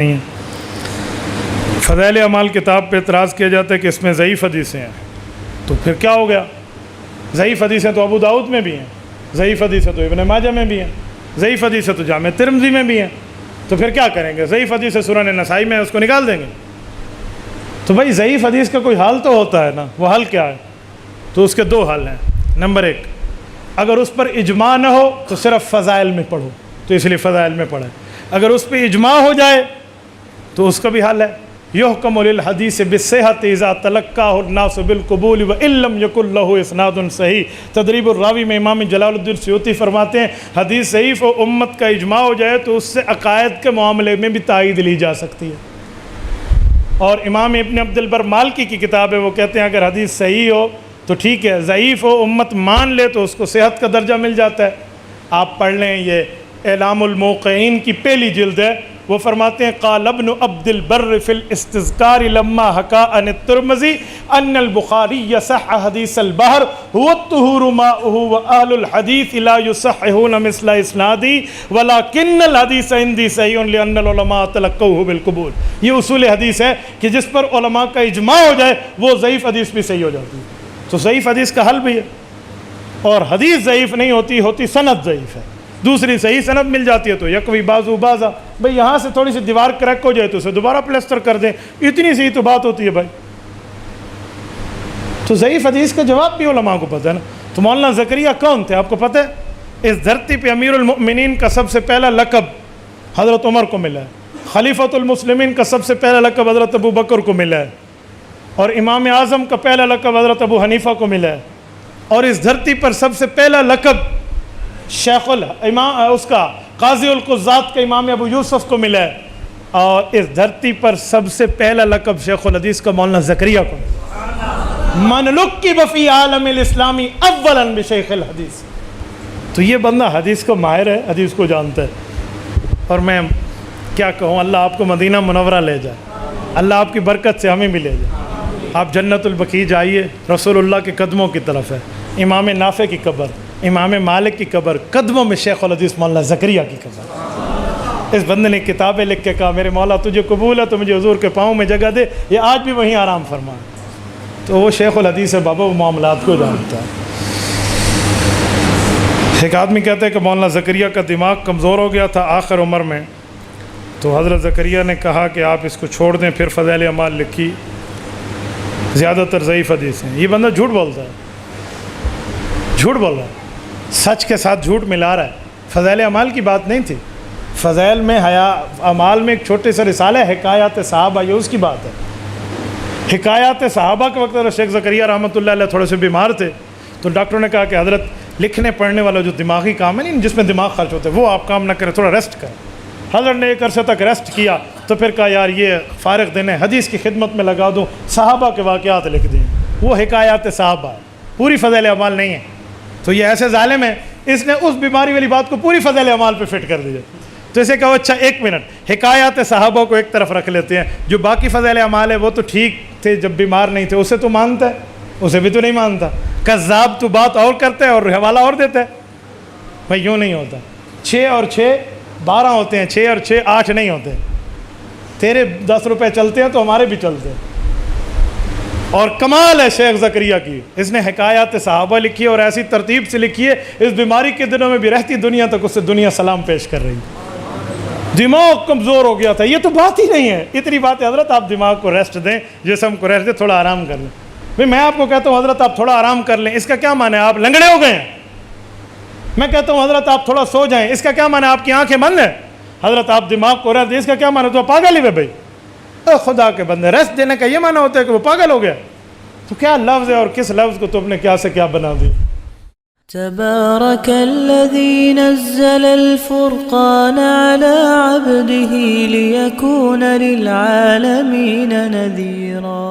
نہیں ہیں۔ فضائل اعمال کتاب پہ اعتراض کیا جاتا ہے کہ اس میں ضعیف حدیثیں ہیں، تو پھر کیا ہو گیا؟ ضعیف حدیثیں تو ابو داؤد میں بھی ہیں، ضعیف حدیثیں تو ابن ماجہ میں بھی ہیں، ضعیف حدیثیں تو جامع ترمذی میں بھی ہیں، تو پھر کیا کریں گے؟ ضعیف حدیث سنن نسائی میں اس کو نکال دیں گے؟ تو بھائی ضعیف حدیث کا کوئی حال تو ہوتا ہے نا، وہ حل کیا ہے؟ تو اس کے دو حل ہیں۔ نمبر ایک، اگر اس پر اجماع نہ ہو تو صرف فضائل میں پڑھو، تو اس لیے فضائل میں پڑھیں۔ اگر اس پہ اجماع ہو جائے تو اس کا بھی حل ہے، یحکم للحدیث بالصحۃ اذا تلقاہ الناس بالقبول وان لم یکن له اسناد صحیح۔ تدریب الراوی میں امام جلال الدین سیوطی فرماتے ہیں حدیث ضعیف و امت کا اجماع ہو جائے تو اس سے عقائد کے معاملے میں بھی تائید لی جا سکتی ہے۔ اور امام ابن عبد البر مالکی کی کتاب ہے، وہ کہتے ہیں اگر حدیث صحیح ہو تو ٹھیک ہے، ضعیف و امت مان لے تو اس کو صحت کا درجہ مل جاتا ہے۔ آپ پڑھ لیں، یہ اعلام الموقعین کی پہلی جلد ہے، وہ فرماتے ہیں قال ابن عبد البر فی الاستذکار لما حکا عن الترمذی ان البخاری یصح حدیث البحر هو الطہور ماؤہ واہل الحدیث لا یصححون مثل اسنادی ولکن الحدیث عندی صحیح لان العلماء تلقوہ بالقبول۔ یہ اصول حدیث ہے کہ جس پر علماء کا اجماع ہو جائے وہ ضعیف حدیث بھی صحیح ہو جاتی ہے۔ تو ضعیف حدیث کا حل بھی ہے، اور حدیث ضعیف نہیں ہوتی سند ضعیف ہے، دوسری صحیح سند مل جاتی ہے تو یکوی بازو بازا، بھئی یہاں سے تھوڑی سی دیوار کریک ہو جائے تو اسے دوبارہ پلسٹر کر دیں، اتنی سی تو بات ہوتی ہے بھائی۔ تو ضعیف حدیث کا جواب بھی علماء کو پتہ ہے نا۔ تو مولانا زکریہ کون تھے آپ کو پتہ ہے؟ اس دھرتی پہ امیر المؤمنین کا سب سے پہلا لقب حضرت عمر کو ملا ہے، خلیفۃ المسلمین کا سب سے پہلا لقب حضرت ابو بکر کو ملا ہے، اور امام اعظم کا پہلا لقب حضرت ابو حنیفہ کو ملا ہے، اور اس دھرتی پر سب سے پہلا لقب شیخ الامام اس کا قاضی القضات کے امام ابو یوسف کو ملا ہے، اور اس دھرتی پر سب سے پہلا لقب شیخ الحدیث کا مولانا زکریہ کو من لقب فی عالم الاسلامی اولا بشیخ الحدیث۔ تو یہ بندہ حدیث کو ماہر ہے، حدیث کو جانتا ہے، اور میں کیا کہوں، اللہ آپ کو مدینہ منورہ لے جائے، اللہ آپ کی برکت سے ہمیں بھی لے جائے۔ آپ جنت البقیع جائیے، رسول اللہ کے قدموں کی طرف ہے، امام نافع کی قبر، امام مالک کی قبر، قدموں میں شیخ الحدیث مولانا زکریہ کی قبر۔ اس بندے نے کتابیں لکھ کے کہا میرے مولا تجھے قبول ہے تو مجھے حضور کے پاؤں میں جگہ دے، یہ آج بھی وہیں آرام فرما۔ تو وہ شیخ الحدیث ہے بابا، وہ معاملات کو جانتا ہے۔ ایک آدمی کہتا ہے کہ مولانا زکریہ کا دماغ کمزور ہو گیا تھا آخر عمر میں، تو حضرت زکریہ نے کہا کہ آپ اس کو چھوڑ دیں، پھر فضائل اعمال لکھی، زیادہ تر ضعیف حدیث ہیں۔ یہ بندہ جھوٹ بولتا ہے، جھوٹ بول رہا ہے، سچ کے ساتھ جھوٹ ملا رہا ہے۔ فضائل اعمال کی بات نہیں تھی، فضائل میں اعمال میں ایک چھوٹے سے رسالہ ہے حکایات صحابہ، یہ اس کی بات ہے۔ حکایات صحابہ کے وقت شیخ زکریہ رحمۃ اللہ علیہ تھوڑے سے بیمار تھے، تو ڈاکٹروں نے کہا کہ حضرت لکھنے پڑھنے والا جو دماغی کام ہے نہیں، جس میں دماغ خرچ ہوتا ہے، وہ آپ کام نہ کریں، تھوڑا ریسٹ کریں۔ حضرت نے ایک عرصے تک ریسٹ کیا، تو پھر کہا یار یہ فارغ دن ہے، حدیث کی خدمت میں لگا دوں، صحابہ کے واقعات لکھ دیں، وہ حکایات صحابہ ہے، پوری فضائل اعمال نہیں ہے۔ تو یہ ایسے ظالم ہے، اس نے اس بیماری والی بات کو پوری فضائل اعمال پہ فٹ کر دیا۔ تو اسے کہو اچھا ایک منٹ، حکایات صحابہ کو ایک طرف رکھ لیتے ہیں، جو باقی فضائل اعمال ہے وہ تو ٹھیک تھے جب بیمار نہیں تھے، اسے تو مانتا ہے، اسے بھی تو نہیں مانتا۔ کذاب تو بات اور کرتا ہے اور حوالہ اور دیتا ہے۔ بھائی یوں نہیں ہوتا، 6 اور 6 12 ہوتے ہیں، 6 اور 6 8 نہیں ہوتے۔ تیرے 10 روپے چلتے ہیں تو ہمارے بھی چلتے ہیں۔ اور کمال ہے شیخ زکریہ کی، اس نے حکایات صحابہ لکھی اور ایسی ترتیب سے لکھی ہے، اس بیماری کے دنوں میں بھی رہتی دنیا تک اس سے دنیا سلام پیش کر رہی۔ دماغ کمزور ہو گیا تھا، یہ تو بات ہی نہیں ہے، اتنی بات ہے حضرت آپ دماغ کو ریسٹ دیں، جسم کو ریسٹ دیں، تھوڑا آرام کر لیں۔ بھئی میں آپ کو کہتا ہوں حضرت آپ تھوڑا آرام کر لیں، اس کا کیا معنی ہے آپ لنگڑے ہو گئے ہیں؟ میں کہتا ہوں حضرت آپ تھوڑا سو جائیں، اس کا کیا معنی ہے آپ کی آنکھیں بند ہیں؟ حضرت آپ دماغ کو ریسٹ دیں، اس کا کیا معنی ہے تو پاگل ہی ہے بھائی؟ خدا کے بندے، ریسٹ دینے کا یہ معنی ہوتا ہے کہ وہ پاگل ہو گیا؟ تو کیا لفظ ہے اور کس لفظ کو تم نے کیا سے کیا بنا دی؟ تبارك الذي نزل الفرقان على عبده ليكون للعالمين نذيرا